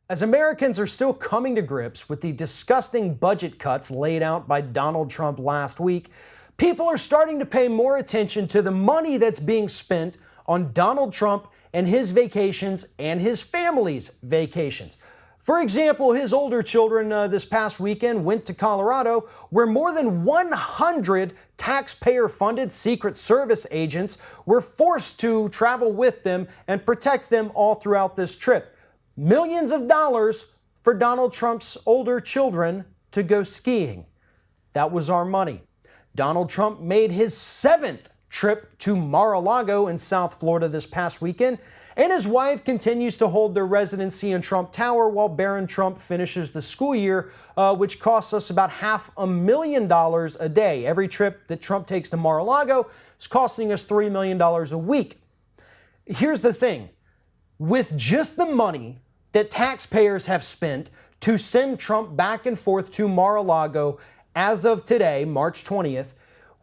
As Americans are still coming to grips with the disgusting budget cuts laid out by Donald Trump last week, people are starting to pay more attention to the money that's being spent on Donald Trump and his vacations and his family's vacations. For example, his older children this past weekend went to Colorado, where more than 100 taxpayer-funded Secret Service agents were forced to travel with them and protect them all throughout this trip. Millions of dollars for Donald Trump's older children to go skiing. That was our money. Donald Trump made his 7th trip to Mar-A-Lago in South Florida this past weekend, and his wife continues to hold their residency in Trump Tower while Barron Trump finishes the school year, which costs us about $500,000 a day. Every trip that Trump takes to Mar-A-Lago is costing us $3 million a week. Here's the thing. With just the money that taxpayers have spent to send Trump back and forth to Mar-a-Lago as of today, March 20th,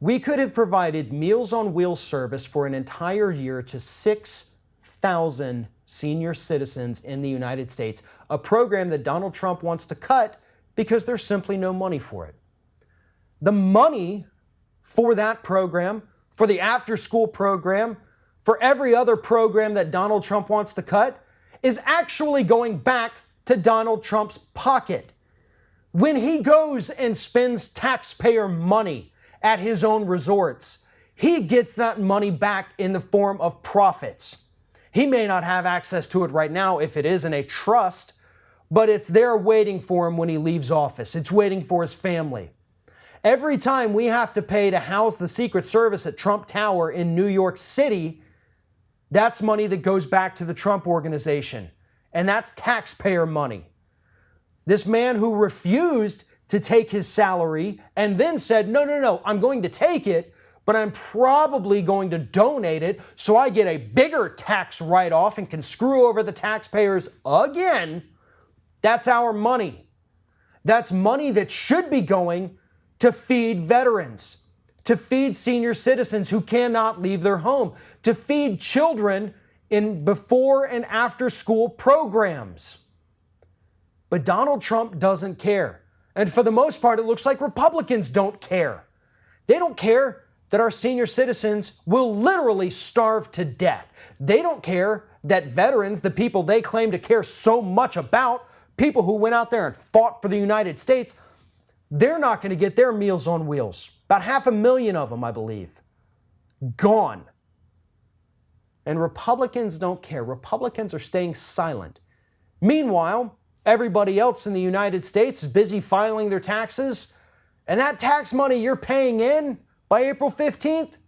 we could have provided Meals on Wheels service for an entire year to 6,000 senior citizens in the United States, a program that Donald Trump wants to cut because there's simply no money for it. The money for that program, for the after-school program, for every other program that Donald Trump wants to cut, is actually going back to Donald Trump's pocket. When he goes and spends taxpayer money at his own resorts, he gets that money back in the form of profits. He may not have access to it right now if it is in a trust, but it's there waiting for him when he leaves office. It's waiting for his family. Every time we have to pay to house the Secret Service at Trump Tower in New York City, that's money that goes back to the Trump organization, and that's taxpayer money. This man who refused to take his salary and then said, no, I'm going to take it, but I'm probably going to donate it so I get a bigger tax write-off and can screw over the taxpayers again. That's our money. That's money that should be going to feed veterans, to feed senior citizens who cannot leave their home, to feed children in before and after school programs. But Donald Trump doesn't care. And for the most part, it looks like Republicans don't care. They don't care that our senior citizens will literally starve to death. They don't care that veterans, the people they claim to care so much about, people who went out there and fought for the United States, they're not going to get their Meals on Wheels. About 500,000 of them, I believe. Gone. And Republicans don't care. Republicans are staying silent. Meanwhile, everybody else in the United States is busy filing their taxes, and that tax money you're paying in by April 15th,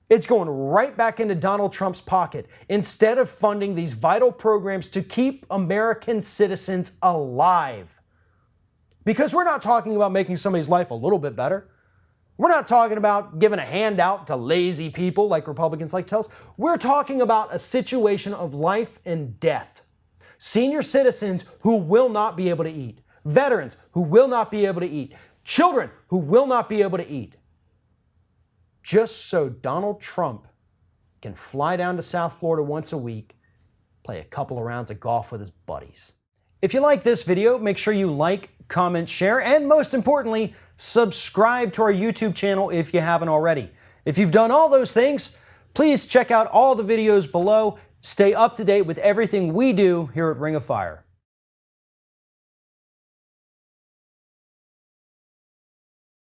it's going right back into Donald Trump's pocket instead of funding these vital programs to keep American citizens alive. Because we're not talking about making somebody's life a little bit better. We're not talking about giving a handout to lazy people like Republicans like to tell us. We're talking about a situation of life and death. Senior citizens who will not be able to eat. Veterans who will not be able to eat. Children who will not be able to eat. Just so Donald Trump can fly down to South Florida once a week, play a couple of rounds of golf with his buddies. If you like this video, make sure you like, comment, share, and most importantly, subscribe to our YouTube channel if you haven't already. If you've done all those things, please check out all the videos below. Stay up to date with everything we do here at Ring of Fire.